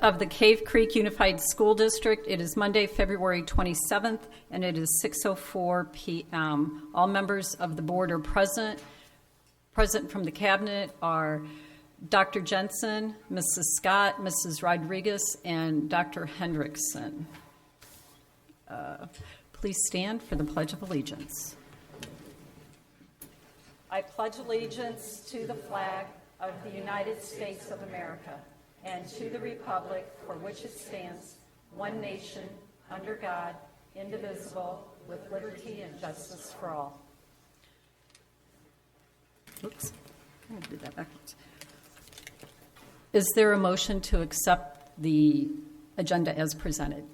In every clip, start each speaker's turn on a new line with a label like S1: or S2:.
S1: of the Cave Creek Unified School District. It is Monday, February 27th, and it is 6:04 p.m. All members of the board are present. Present from the cabinet are Dr. Jensen, Mrs. Scott, Mrs. Rodriguez, and Dr. Hendrickson. Please stand for the Pledge of Allegiance. I pledge allegiance to the flag of the United States of America and to the republic for which it stands, one nation, under God, indivisible, with liberty and justice for all. Oops, I did that backwards. Is there a motion to accept the agenda as presented?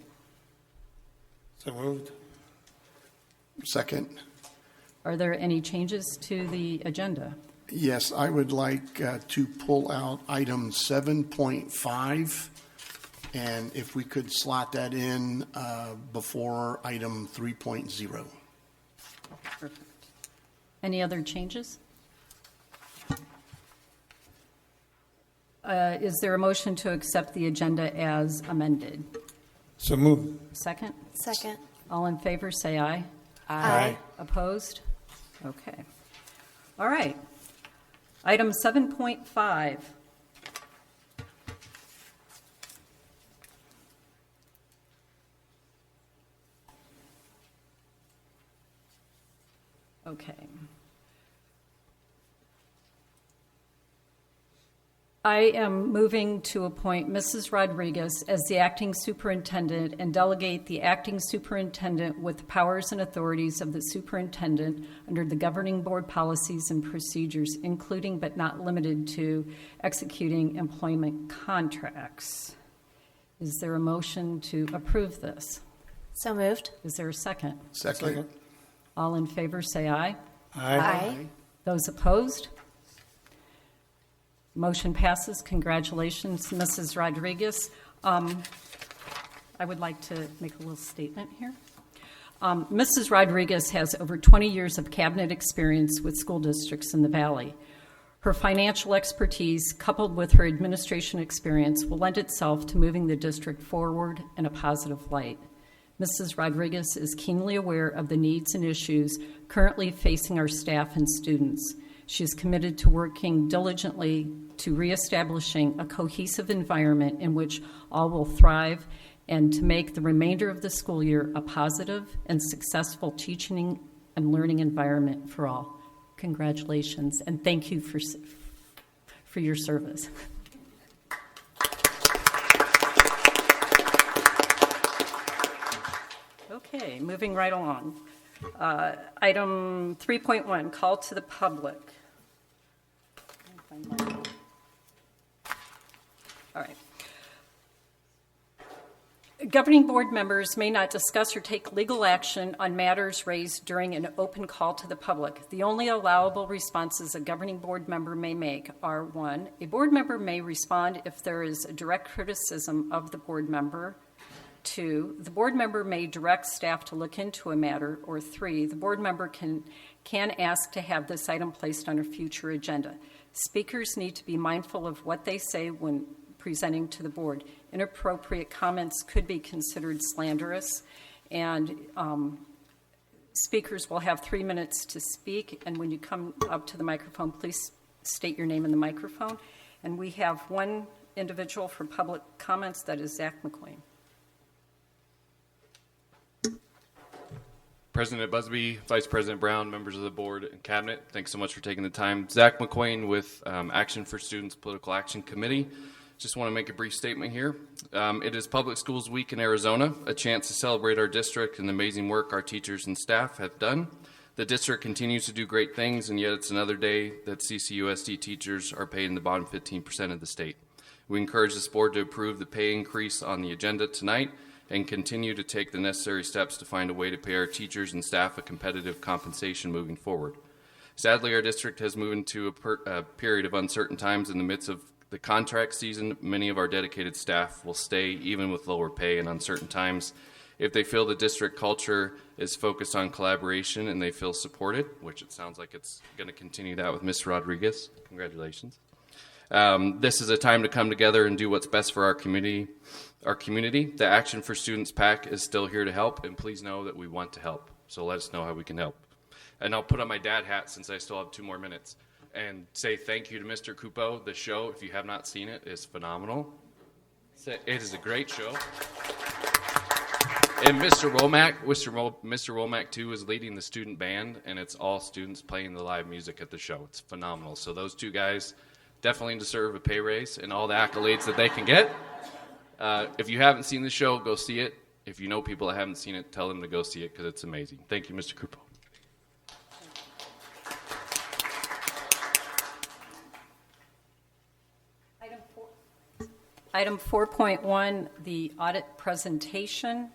S2: So moved.
S3: Second.
S1: Are there any changes to the agenda?
S3: Yes, I would like to pull out item 7.5, and if we could slot that in before item 3.0.
S1: Perfect. Any other changes? Is there a motion to accept the agenda as amended?
S2: So moved.
S1: Second?
S4: Second.
S1: All in favor, say aye.
S2: Aye.
S1: Opposed? Okay. All right. Item 7.5. Okay. I am moving to appoint Mrs. Rodriguez as the acting superintendent and delegate the acting superintendent with the powers and authorities of the superintendent under the governing board policies and procedures, including but not limited to executing employment contracts. Is there a motion to approve this?
S4: So moved.
S1: Is there a second?
S3: Second.
S1: All in favor, say aye.
S4: Aye.
S1: Those opposed? Motion passes. Congratulations, Mrs. Rodriguez. I would like to make a little statement here. Mrs. Rodriguez has over 20 years of cabinet experience with school districts in the Valley. Her financial expertise, coupled with her administration experience, will lend itself to moving the district forward in a positive light. Mrs. Rodriguez is keenly aware of the needs and issues currently facing our staff and students. She is committed to working diligently to reestablishing a cohesive environment in which all will thrive and to make the remainder of the school year a positive and successful teaching and learning environment for all. Congratulations, and thank you for your service. Okay, moving right along. Item 3.1, call to the public. All right. Governing board members may not discuss or take legal action on matters raised during an open call to the public. The only allowable responses a governing board member may make are: 1, a board member may respond if there is a direct criticism of the board member; 2, the board member may direct staff to look into a matter; or 3, the board member can ask to have this item placed on a future agenda. Speakers need to be mindful of what they say when presenting to the board. Inappropriate comments could be considered slanderous, and speakers will have 3 minutes to speak, and when you come up to the microphone, please state your name in the microphone. And we have one individual for public comments, that is Zach McQueen.
S5: President Busby, Vice President Brown, members of the board and cabinet, thanks so much for taking the time. Zach McQueen with Action for Students Political Action Committee. Just want to make a brief statement here. It is Public Schools Week in Arizona, a chance to celebrate our district and the amazing work our teachers and staff have done. The district continues to do great things, and yet it's another day that CCUSD teachers are paid in the bottom 15% of the state. We encourage this board to approve the pay increase on the agenda tonight and continue to take the necessary steps to find a way to pay our teachers and staff a competitive compensation moving forward. Sadly, our district has moved into a period of uncertain times. In the midst of the contract season, many of our dedicated staff will stay even with lower pay in uncertain times. If they feel the district culture is focused on collaboration and they feel supported, which it sounds like it's going to continue that with Ms. Rodriguez, congratulations. This is a time to come together and do what's best for our community. The Action for Students PAC is still here to help, and please know that we want to help. So let us know how we can help. And I'll put on my dad hat since I still have 2 more minutes and say thank you to Mr. Cupo. The show, if you have not seen it, is phenomenal. It is a great show. And Mr. Womack, too, is leading the student band, and it's all students playing the live music at the show. It's phenomenal. So those 2 guys definitely deserve a pay raise and all the accolades that they can get. If you haven't seen the show, go see it. If you know people that haven't seen it, tell them to go see it because it's amazing. Thank you, Mr. Cupo.
S1: Item 4.1, the audit presentation.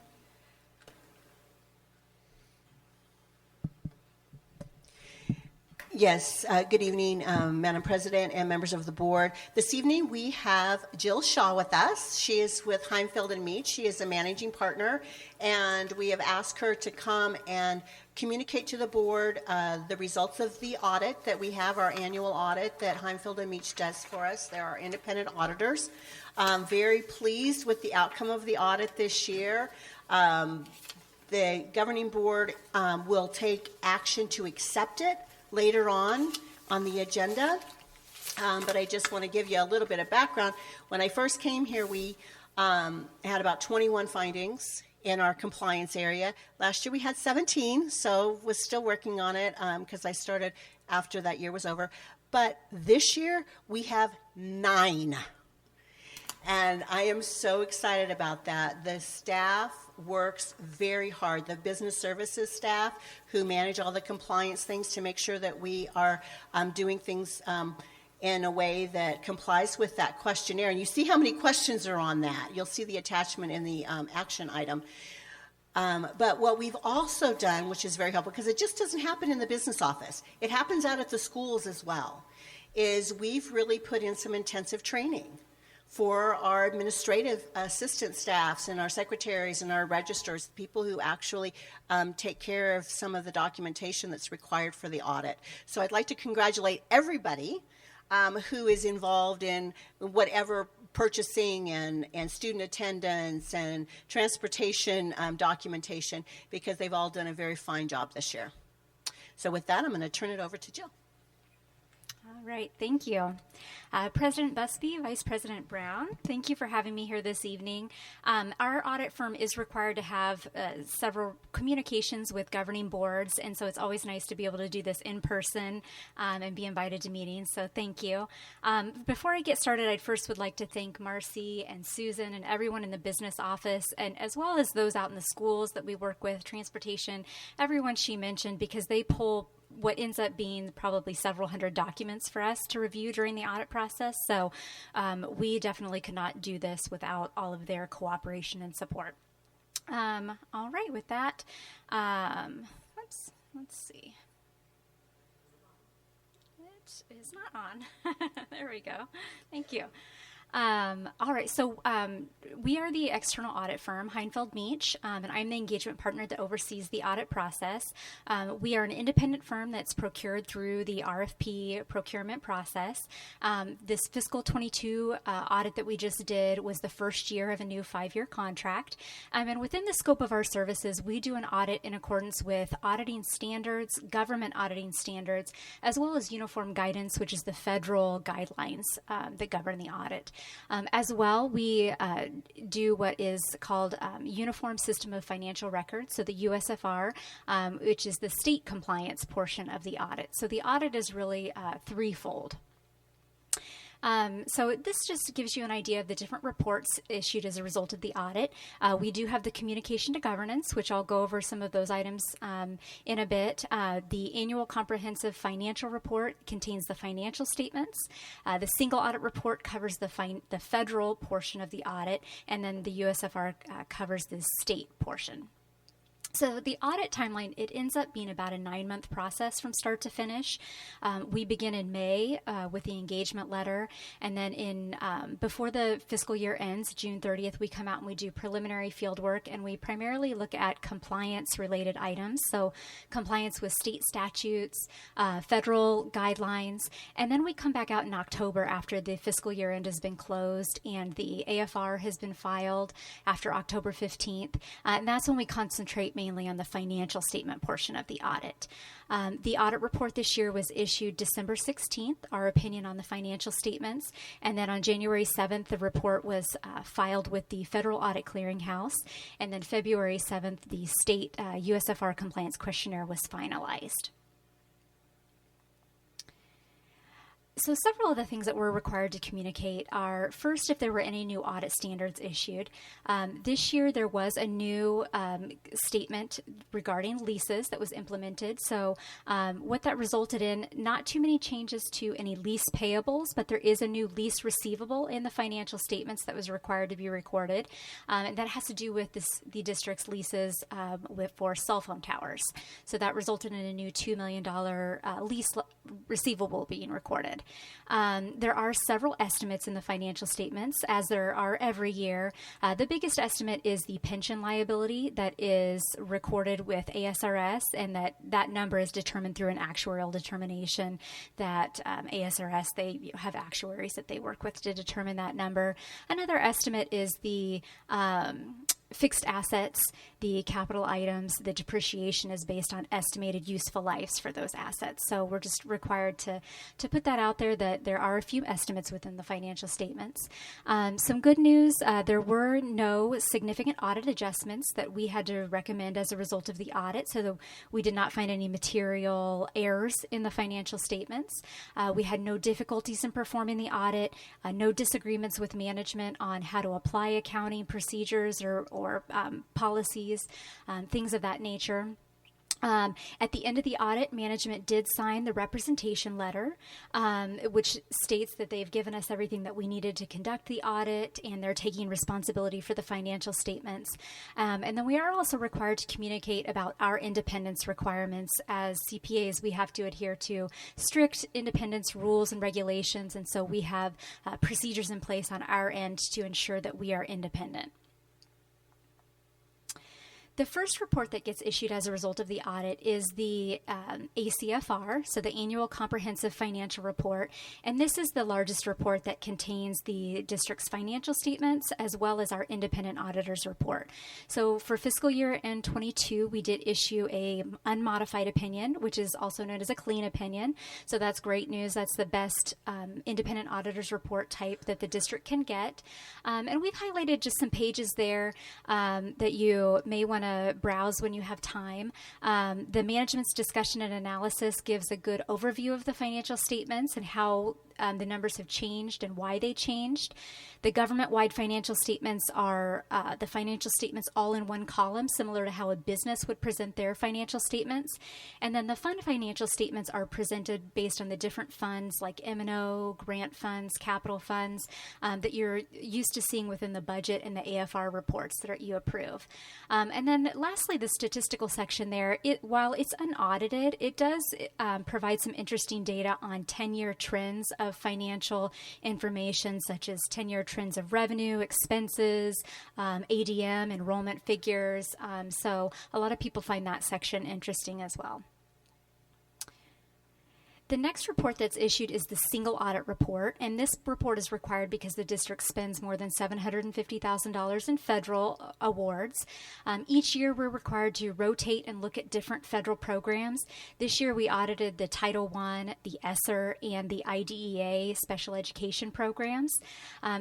S6: Yes, good evening, Madam President and members of the board. This evening we have Jill Shaw with us. She is with Heimfeld and Meach. She is a managing partner, and we have asked her to come and communicate to the board the results of the audit that we have, our annual audit that Heimfeld and Meach does for us. They're our independent auditors. Very pleased with the outcome of the audit this year. The governing board will take action to accept it later on the agenda, but I just want to give you a little bit of background. When I first came here, we had about 21 findings in our compliance area. Last year we had 17, so was still working on it because I started after that year was over. But this year we have 9. And I am so excited about that. The staff works very hard. The business services staff who manage all the compliance things to make sure that we are doing things in a way that complies with that questionnaire. And you see how many questions are on that. You'll see the attachment in the action item. But what we've also done, which is very helpful, because it just doesn't happen in the business office. It happens out at the schools as well, is we've really put in some intensive training for our administrative assistant staffs and our secretaries and our registrars, people who actually take care of some of the documentation that's required for the audit. So I'd like to congratulate everybody who is involved in whatever purchasing and student attendance and transportation documentation, because they've all done a very fine job this year. So with that, I'm going to turn it over to Jill.
S7: All right, thank you. President Busby, Vice President Brown, thank you for having me here this evening. Our audit firm is required to have several communications with governing boards, and so it's always nice to be able to do this in person and be invited to meetings, so thank you. Before I get started, I first would like to thank Marcy and Susan and everyone in the business office, and as well as those out in the schools that we work with, transportation, everyone she mentioned, because they pull what ends up being probably several hundred documents for us to review during the audit process. So we definitely could not do this without all of their cooperation and support. All right, with that, let's see. It is not on. There we go. Thank you. All right, so we are the external audit firm, Heimfeld Meach, and I'm the engagement partner that oversees the audit process. We are an independent firm that's procured through the RFP procurement process. This fiscal 22 audit that we just did was the first year of a new 5-year contract. And within the scope of our services, we do an audit in accordance with auditing standards, government auditing standards, as well as uniform guidance, which is the federal guidelines that govern the audit. As well, we do what is called Uniform System of Financial Records, so the USFR, which is the state compliance portion of the audit. So the audit is really threefold. So this just gives you an idea of the different reports issued as a result of the audit. We do have the communication to governance, which I'll go over some of those items in a bit. The annual comprehensive financial report contains the financial statements. The single audit report covers the federal portion of the audit, and then the USFR covers the state portion. So the audit timeline, it ends up being about a 9-month process from start to finish. We begin in May with the engagement letter, and then before the fiscal year ends, June 30th, we come out and we do preliminary field work, and we primarily look at compliance-related items, so compliance with state statutes, federal guidelines, and then we come back out in October after the fiscal year end has been closed and the AFR has been filed after October 15th, and that's when we concentrate mainly on the financial statement portion of the audit. The audit report this year was issued December 16th, our opinion on the financial statements, and then on January 7th, the report was filed with the Federal Audit Clearinghouse, and then February 7th, the state USFR compliance questionnaire was finalized. So several of the things that we're required to communicate are, first, if there were any new audit standards issued. This year there was a new statement regarding leases that was implemented. So what that resulted in, not too many changes to any lease payables, but there is a new lease receivable in the financial statements that was required to be recorded. And that has to do with the district's leases for cell phone towers. So that resulted in a new $2 million lease receivable being recorded. There are several estimates in the financial statements, as there are every year. The biggest estimate is the pension liability that is recorded with ASRS, and that number is determined through an actuarial determination that ASRS, they have actuaries that they work with to determine that number. Another estimate is the fixed assets, the capital items, the depreciation is based on estimated useful lives for those assets. So we're just required to put that out there, that there are a few estimates within the financial statements. Some good news, there were no significant audit adjustments that we had to recommend as a result of the audit, so we did not find any material errors in the financial statements. We had no difficulties in performing the audit, no disagreements with management on how to apply accounting procedures or policies, things of that nature. At the end of the audit, management did sign the representation letter, which states that they've given us everything that we needed to conduct the audit, and they're taking responsibility for the financial statements. And then we are also required to communicate about our independence requirements. As CPAs, we have to adhere to strict independence rules and regulations, and so we have procedures in place on our end to ensure that we are independent. The first report that gets issued as a result of the audit is the ACFR, so the Annual Comprehensive Financial Report, and this is the largest report that contains the district's financial statements as well as our independent auditor's report. So for fiscal year end 22, we did issue a unmodified opinion, which is also known as a clean opinion. So that's great news. That's the best independent auditor's report type that the district can get. And we've highlighted just some pages there that you may want to browse when you have time. The management's discussion and analysis gives a good overview of the financial statements and how the numbers have changed and why they changed. The government-wide financial statements are the financial statements all in one column, similar to how a business would present their financial statements. And then the fund financial statements are presented based on the different funds like M&O, grant funds, capital funds that you're used to seeing within the budget and the AFR reports that you approve. And then lastly, the statistical section there, while it's unaudited, it does provide some interesting data on 10-year trends of financial information, such as 10-year trends of revenue, expenses, ADM, enrollment figures. So a lot of people find that section interesting as well. The next report that's issued is the single audit report, and this report is required because the district spends more than $750,000 in federal awards. Each year we're required to rotate and look at different federal programs. This year we audited the Title I, the ESSER, and the IDEA special education programs.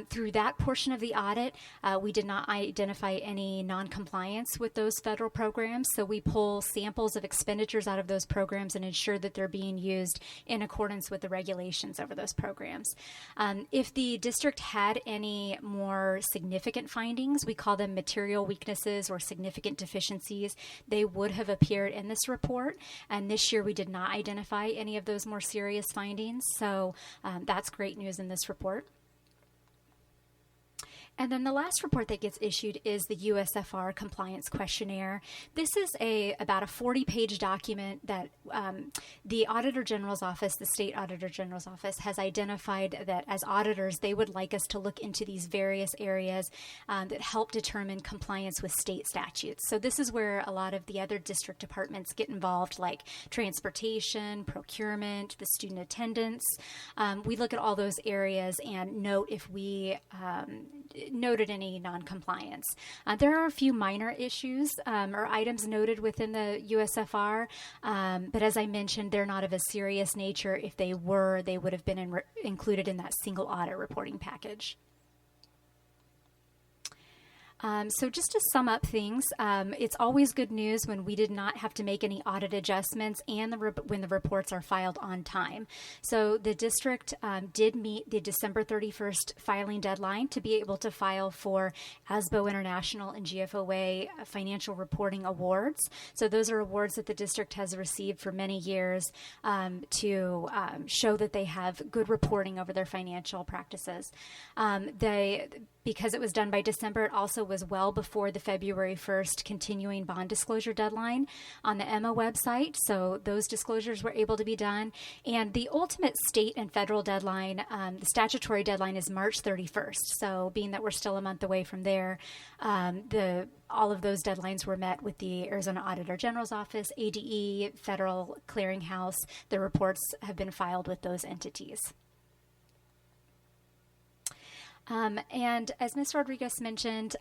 S7: Through that portion of the audit, we did not identify any non-compliance with those federal programs, so we pull samples of expenditures out of those programs and ensure that they're being used in accordance with the regulations over those programs. If the district had any more significant findings, we call them material weaknesses or significant deficiencies, they would have appeared in this report. And this year we did not identify any of those more serious findings, so that's great news in this report. And then the last report that gets issued is the USFR compliance questionnaire. This is about a 40-page document that the Auditor General's Office, the State Auditor General's Office, has identified that as auditors, they would like us to look into these various areas that help determine compliance with state statutes. So this is where a lot of the other district departments get involved, like transportation, procurement, the student attendance. We look at all those areas and note if we noted any noncompliance. There are a few minor issues or items noted within the USFR, but as I mentioned, they're not of a serious nature. If they were, they would have been included in that single audit reporting package. So just to sum up things, it's always good news when we did not have to make any audit adjustments and when the reports are filed on time. So the district did meet the December 31st filing deadline to be able to file for ASBO International and GFOA financial reporting awards. So those are awards that the district has received for many years to show that they have good reporting over their financial practices. Because it was done by December, it also was well before the February 1st continuing bond disclosure deadline on the Emma website. So those disclosures were able to be done. And the ultimate state and federal deadline, the statutory deadline, is March 31st. So being that we're still a month away from there, all of those deadlines were met with the Arizona Auditor General's Office, ADE, Federal Clearinghouse. The reports have been filed with those entities. And as Ms. Rodriguez mentioned,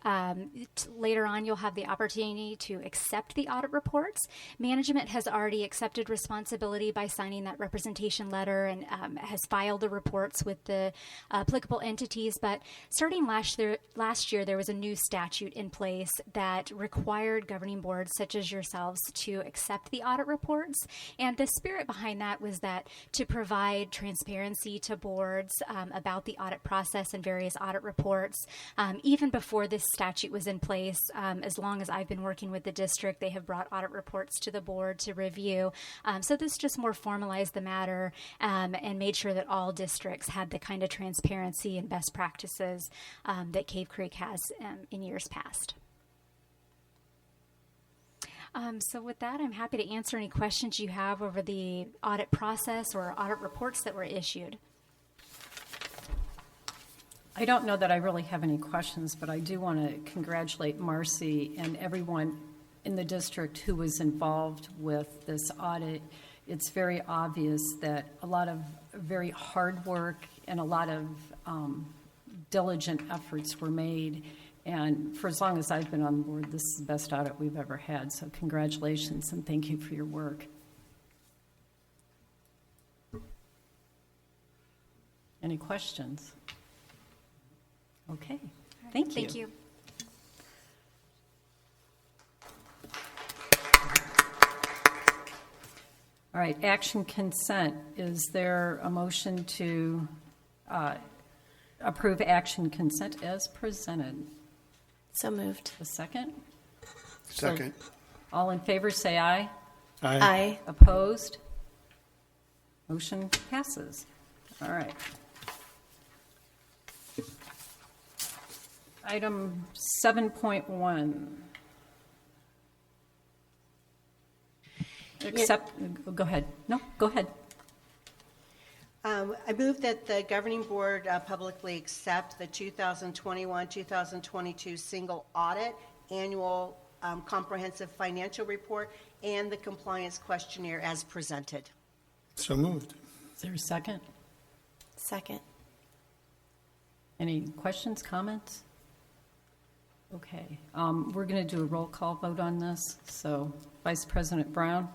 S7: later on you'll have the opportunity to accept the audit reports. Management has already accepted responsibility by signing that representation letter and has filed the reports with the applicable entities. But starting last year, there was a new statute in place that required governing boards such as yourselves to accept the audit reports. And the spirit behind that was that to provide transparency to boards about the audit process and various audit reports. Even before this statute was in place, as long as I've been working with the district, they have brought audit reports to the board to review. So this just more formalized the matter and made sure that all districts had the kind of transparency and best practices that Cave Creek has in years past. So with that, I'm happy to answer any questions you have over the audit process or audit reports that were issued.
S1: I don't know that I really have any questions, but I do want to congratulate Marcy and everyone in the district who was involved with this audit. It's very obvious that a lot of very hard work and a lot of diligent efforts were made. And for as long as I've been on the board, this is the best audit we've ever had. So congratulations and thank you for your work. Any questions? Okay, thank you.
S7: Thank you.
S1: All right, action consent. Is there a motion to approve action consent as presented?
S4: So moved.
S1: A second?
S3: Second.
S1: All in favor, say aye.
S4: Aye.
S1: Opposed? Motion passes. All right. Item 7.1. Go ahead. No, go ahead.
S6: I move that the governing board publicly accept the 2021-2022 single audit annual comprehensive financial report and the compliance questionnaire as presented.
S2: So moved.
S1: Is there a second?
S4: Second.
S1: Any questions, comments? Okay. We're going to do a roll call vote on this. So, Vice President Brown?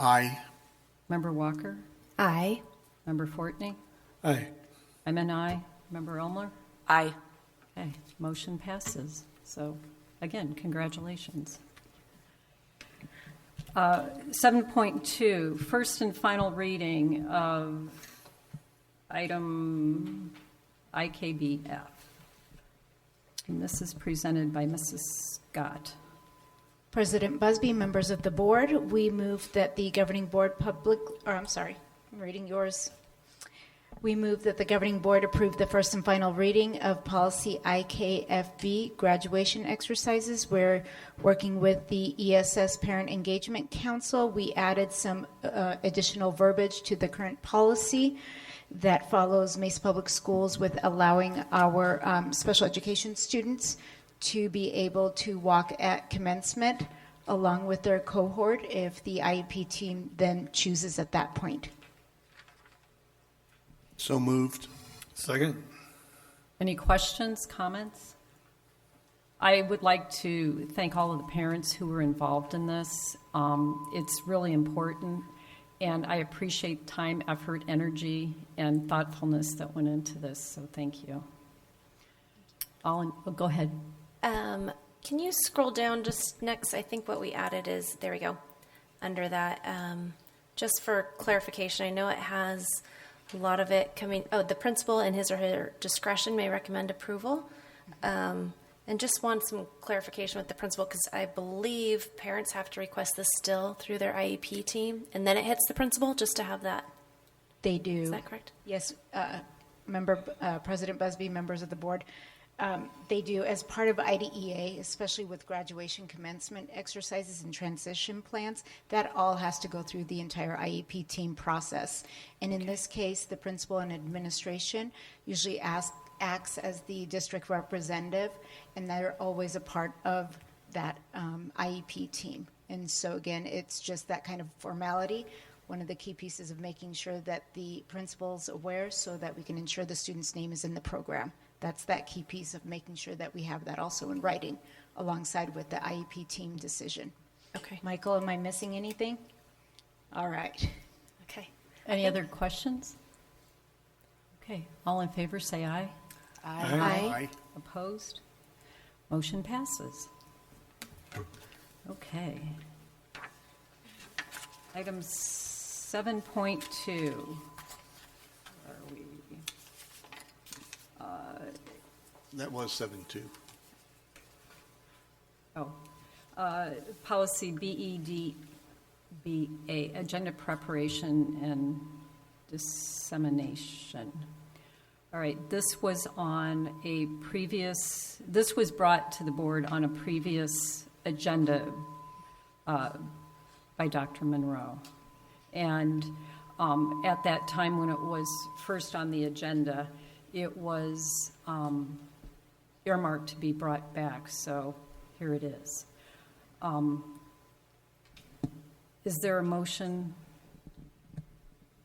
S3: Aye.
S1: Member Walker?
S4: Aye.
S1: Member Fortney?
S2: Aye.
S1: I'm an aye. Member Elmer?
S4: Aye.
S1: Okay, motion passes. So, again, congratulations. 7.2, first and final reading of item IKBF. And this is presented by Mrs. Scott.
S8: President Busby, members of the board, we move that the governing board I'm reading yours. We move that the governing board approve the first and final reading of policy IKFB graduation exercises. We're working with the ESS Parent Engagement Council. We added some additional verbiage to the current policy that follows Mesa Public Schools with allowing our special education students to be able to walk at commencement along with their cohort if the IEP team then chooses at that point.
S3: So moved.
S2: Second.
S1: Any questions, comments? I would like to thank all of the parents who were involved in this. It's really important, and I appreciate time, effort, energy, and thoughtfulness that went into this, so thank you. Go ahead.
S4: Can you scroll down just next? I think what we added is, there we go, under that. Just for clarification, I know it has a lot of it coming, the principal in his or her discretion may recommend approval. And just want some clarification with the principal, because I believe parents have to request this still through their IEP team, and then it hits the principal, just to have that.
S8: They do.
S4: Is that correct?
S8: Yes, President Busby, members of the board. They do, as part of IDEA, especially with graduation commencement exercises and transition plans, that all has to go through the entire IEP team process. And in this case, the principal and administration usually acts as the district representative, and they're always a part of that IEP team. And so again, it's just that kind of formality. One of the key pieces of making sure that the principal's aware so that we can ensure the student's name is in the program. That's that key piece of making sure that we have that also in writing alongside with the IEP team decision.
S4: Okay.
S8: Michael, am I missing anything? All right.
S4: Okay.
S1: Any other questions? Okay, all in favor say aye.
S4: Aye.
S1: Opposed? Motion passes. Okay. Item 7.2. Where are we?
S3: That was 7-2.
S1: Policy BEDBA, agenda preparation and dissemination. All right, this was brought to the board on a previous agenda by Dr. Monroe. And at that time when it was first on the agenda, it was earmarked to be brought back, so here it is. Is there a motion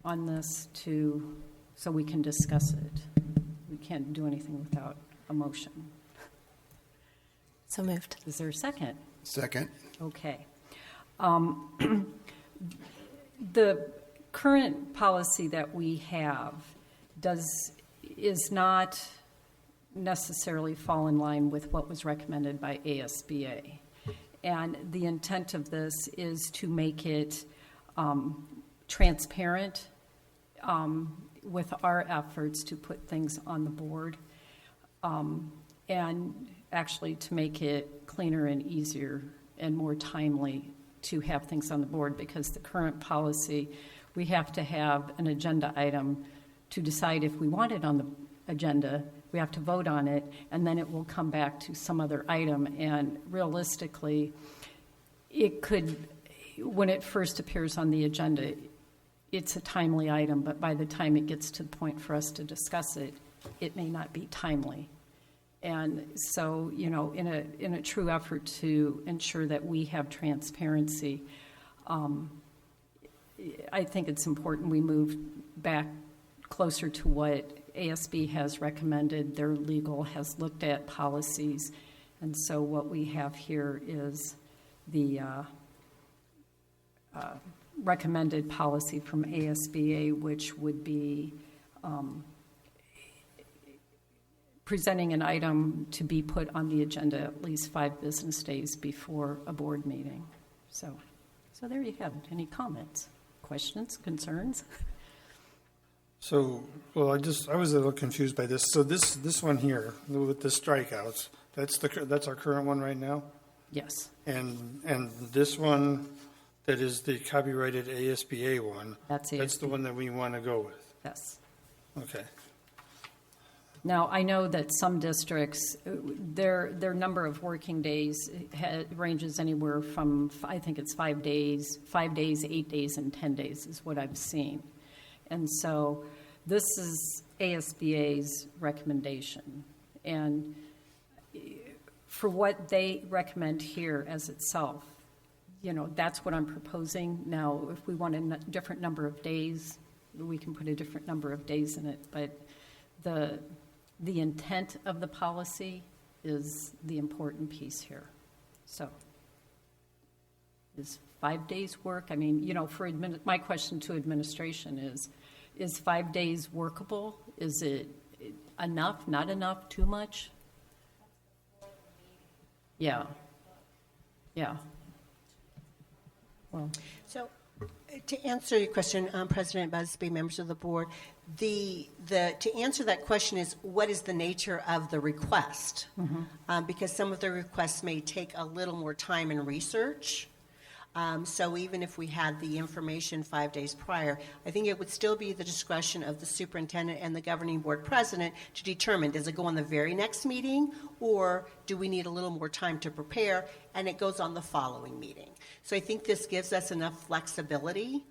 S1: on this so we can discuss it? We can't do anything without a motion.
S4: So moved.
S1: Is there a second?
S3: Second.
S1: Okay. The current policy that we have is not necessarily fall in line with what was recommended by ASBA. And the intent of this is to make it transparent with our efforts to put things on the board, and actually to make it cleaner and easier and more timely to have things on the board, because the current policy, we have to have an agenda item to decide if we want it on the agenda. We have to vote on it, and then it will come back to some other item. And realistically, it could, when it first appears on the agenda, it's a timely item, but by the time it gets to the point for us to discuss it, it may not be timely. And so, in a true effort to ensure that we have transparency, I think it's important we move back closer to what ASB has recommended. Their legal has looked at policies, and so what we have here is the recommended policy from ASBA, which would be presenting an item to be put on the agenda at least 5 business days before a board meeting. So there you have it. Any comments, questions, concerns?
S2: So, well, I was a little confused by this. So this one here with the strikeouts, that's our current one right now?
S1: Yes.
S2: And this one that is the copyrighted ASBA one,
S1: That's
S2: the one that we want to go with.
S1: Yes.
S2: Okay.
S1: Now, I know that some districts, their number of working days ranges anywhere from, I think it's 5 days, 8 days, and 10 days is what I've seen. And so this is ASBA's recommendation. And for what they recommend here as itself, that's what I'm proposing. Now, if we want a different number of days, we can put a different number of days in it. But the intent of the policy is the important piece here. So, is 5 days work? I mean, my question to administration is 5 days workable? Is it enough, not enough, too much? Yeah. Well,
S6: So, to answer your question, President Busby, members of the board, to answer that question is, what is the nature of the request? Because some of the requests may take a little more time and research. So even if we had the information 5 days prior, I think it would still be the discretion of the superintendent and the governing board president to determine, does it go on the very next meeting, or do we need a little more time to prepare, and it goes on the following meeting. So I think this gives us enough flexibility.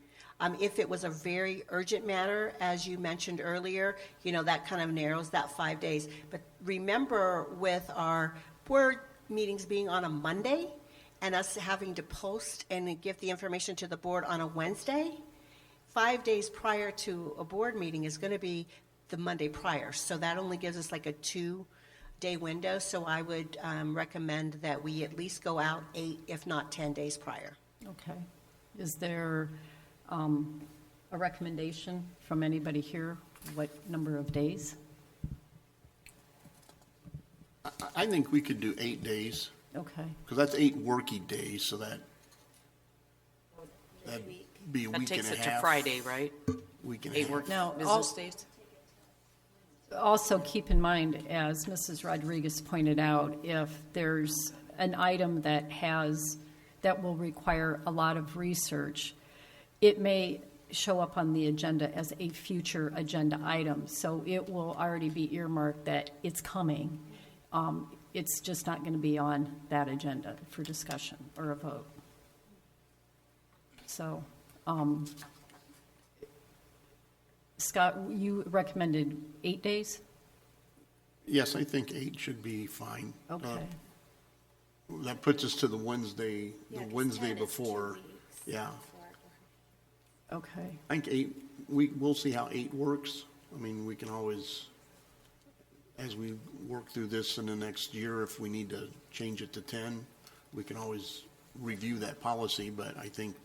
S6: If it was a very urgent matter, as you mentioned earlier, that kind of narrows that 5 days. But remember, with our board meetings being on a Monday, and us having to post and give the information to the board on a Wednesday, 5 days prior to a board meeting is going to be the Monday prior. So that only gives us like a 2-day window. So I would recommend that we at least go out 8, if not 10 days prior.
S1: okay. Is there a recommendation from anybody here? What number of days?
S3: I think we could do 8 days,
S1: Okay.
S3: because that's 8 working days, so that'd be a
S9: That
S3: week and
S9: takes
S3: a
S9: it to
S3: half.
S9: Friday, right?
S3: Week and a
S9: 8
S3: half.
S9: work
S1: Now,
S9: business days?
S1: Also, keep in mind, as Mrs. Rodriguez pointed out, if there's an item that will require a lot of research, it may show up on the agenda as a future agenda item. So it will already be earmarked that it's coming. It's just not going to be on that agenda for discussion or a vote. So, Scott, you recommended 8 days?
S3: Yes, I think 8 should be fine.
S1: Okay.
S3: That puts us to the Wednesday,
S4: Yeah, 'cause
S3: Wednesday
S4: 10 is 2
S3: before.
S4: weeks
S3: Yeah.
S4: before.
S1: Okay.
S3: I think 8, we'll see how 8 works. I mean, we can always, as we work through this in the next year, if we need to change it to 10, we can always review that policy. But I think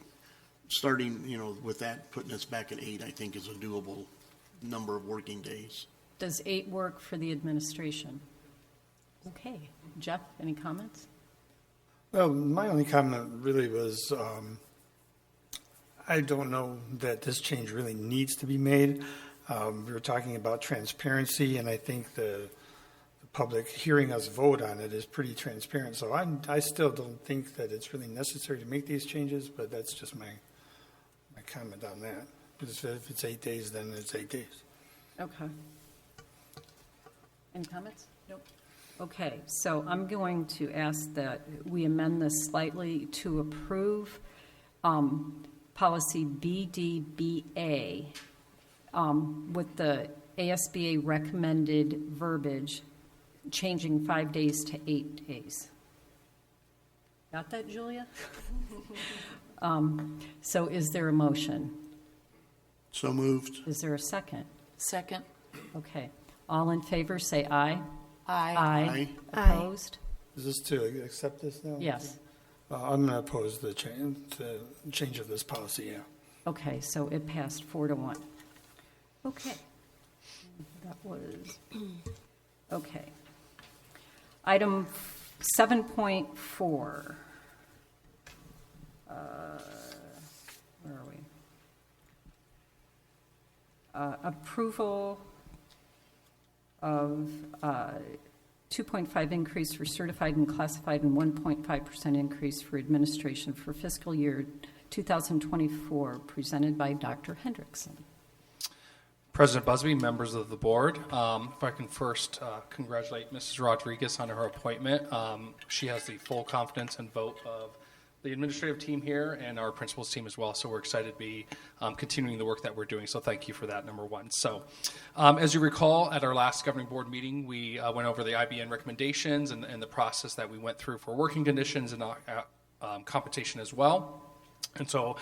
S3: starting, with that, putting us back at 8, I think is a doable number of working days.
S1: Does 8 work for the administration? Okay. Jeff, any comments?
S2: Well, my only comment really was, I don't know that this change really needs to be made. We were talking about transparency, and I think the public hearing us vote on it is pretty transparent. So I still don't think that it's really necessary to make these changes, but that's just my comment on that. Because if it's 8 days, then it's 8 days.
S1: Okay. Any comments? Nope. Okay, so I'm going to ask that we amend this slightly to approve policy BDBA with the ASBA recommended verbiage, changing 5 days to 8 days. Got that, Julia? So is there a motion?
S3: So moved.
S1: Is there a second?
S9: Second?
S1: Okay. All in favor, say aye.
S9: Aye.
S3: Aye.
S1: Opposed?
S2: Is this to accept this now?
S1: Yes.
S2: I'm going to oppose the change of this policy, yeah.
S1: Okay, so it passed 4-1. Okay. That was, okay. Item 7.4. Where are we? Approval of 2.5 increase for certified and classified and 1.5% increase for administration for fiscal year 2024, presented by Dr. Hendrickson.
S9: President Busby, members of the board, if I can first congratulate Mrs. Rodriguez on her appointment. She has the full confidence and vote of the administrative team here and our principals team as well, so we're excited to be continuing the work that we're doing, so thank you for that, number one. So as you recall, at our last governing board meeting, we went over the IBN recommendations and the process that we went through for working conditions and compensation as well. And so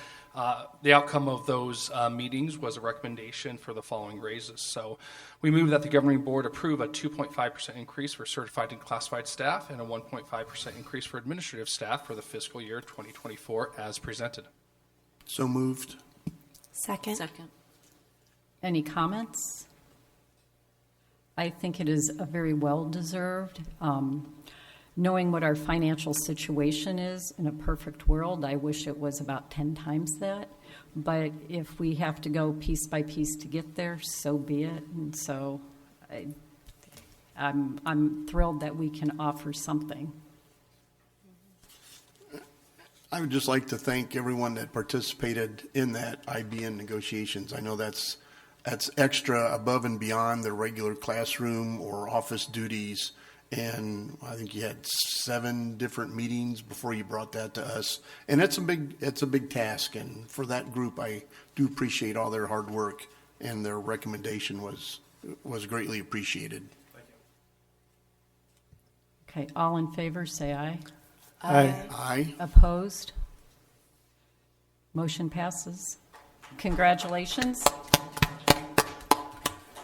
S9: the outcome of those meetings was a recommendation for the following raises. So we move that the governing board approve a 2.5% increase for certified and classified staff and a 1.5% increase for administrative staff for the fiscal year 2024 as presented.
S3: So moved.
S4: Second.
S1: Any comments? I think it is a very well-deserved. Knowing what our financial situation is, in a perfect world, I wish it was about 10 times that. But if we have to go piece by piece to get there, so be it. And so I'm thrilled that we can offer something.
S3: I would just like to thank everyone that participated in that IBN negotiations. I know that's extra above and beyond the regular classroom or office duties. And I think you had 7 different meetings before you brought that to us. And it's a big task. And for that group, I do appreciate all their hard work, and their recommendation was greatly appreciated.
S9: Thank you.
S1: Okay, all in favor, say aye.
S3: Aye.
S1: Opposed? Motion passes. Congratulations.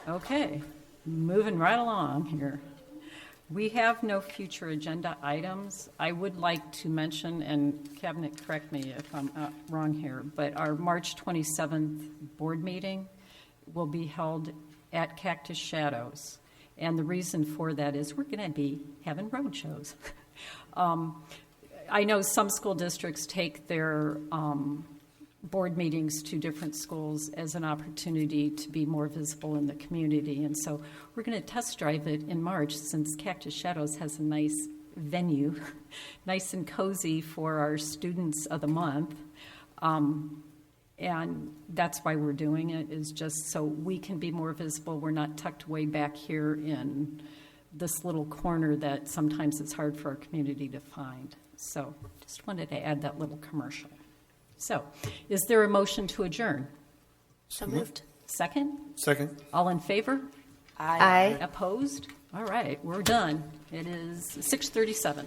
S1: Okay, moving right along here. We have no future agenda items. I would like to mention, and Cabinet, correct me if I'm wrong here, but our March 27th board meeting will be held at Cactus Shadows. And the reason for that is we're going to be having road shows. I know some school districts take their board meetings to different schools as an opportunity to be more visible in the community. And so we're going to test drive it in March, since Cactus Shadows has a nice venue, nice and cozy for our students of the month. And that's why we're doing it, is just so we can be more visible. We're not tucked way back here in this little corner that sometimes it's hard for our community to find. So just wanted to add that little commercial. So, is there a motion to adjourn?
S4: So moved.
S1: Second?
S2: Second.
S1: All in favor?
S4: Aye.
S1: Opposed? All right, we're done. It is 6:37.